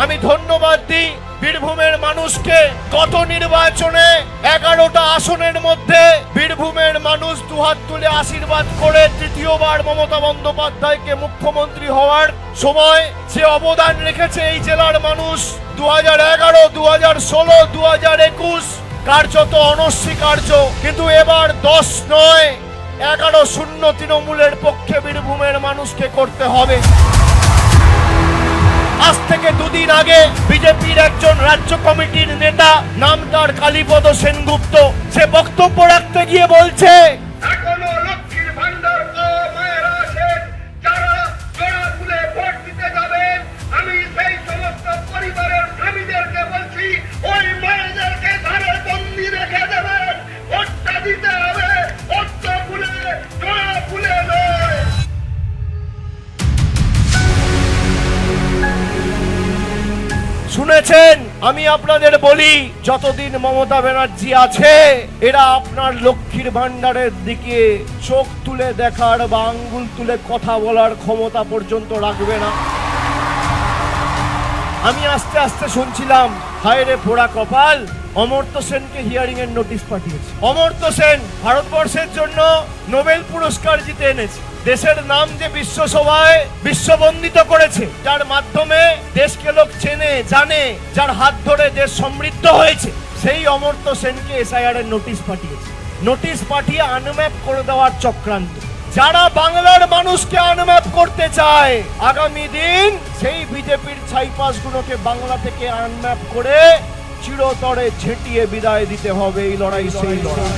আমি ধন্যবাদ দিই বীরভূমের মানুষকে। গত নির্বাচনে 11টা আসনের মধ্যে বীরভূমের মানুষ দুহাত তুলে আশীর্বাদ করে তৃতীয়বার মমতা বন্দ্যোপাধ্যায়কে মুখ্যমন্ত্রী হওয়ার সময় যে অবদান রেখেছে এই জেলার মানুষ 2011, 2016, 2021 কার্যত অনস্বীকার্য। কিন্তু এবার 10 নয় 11-0 তৃণমূলের পক্ষে বীরভূমের মানুষকে করতে হবে। আজ থেকে দুদিন আগে বিজেপির একজন রাজ্য কমিটির নেতা, নাম তার কালীপদ সেনগুপ্ত, সে বক্তব্য রাখতে গিয়ে বলছে এখনো লক্ষ্মীর ভান্ডার মায়েরা আছেন যারা জোড়া ফুলে ভোট দিতে যাবেন। আমি সেই সমস্ত পরিবারের স্বামীদেরকে বলছি ওই মায়েদেরকে ঘরে বন্দি রেখে দেবেন। ভোটটা দিতে হবে পদ্ম ফুলে জোড়া ফুলে নয়। শুনেছেন, আমি আপনাদের বলি যতদিন মমতা ব্যানার্জি আছে এরা আপনার লক্ষ্মীর ভান্ডারের দিকে চোখ তুলে দেখার বা আঙ্গুল তুলে কথা বলার ক্ষমতা পর্যন্ত রাখবে না। আমি আস্তে আস্তে শুনছিলাম হায় রে পোড়া কপাল, অমর্ত্য সেনকে হিয়ারিং এর নোটিশ পাঠিয়েছে। অমর্ত্য সেন ভারতবর্ষের জন্য নোবেল পুরস্কার জিতে এনেছে, দেশের নাম যে বিশ্বসভায় বিশ্ববন্দিত করেছে, যার মাধ্যমে দেশকে লোক চেনে জানে, যার হাত ধরে দেশ সমৃদ্ধ হয়েছে, সেই অমর্ত্য সেনকে এসআইআর এর নোটিশ পাঠিয়েছে। নোটিশ পাঠিয়ে আনম্যাপ করে দেওয়ার চক্রান্ত। যারা বাংলার মানুষকে আনম্যাপ করতে চায়, আগামী দিন সেই বিজেপির ছাইপাসগুলোকে বাংলা থেকে আনম্যাপ করে চিরতরে ঝেঁটিয়ে বিদায় দিতে হবে। এই লড়াই সেই লড়াই।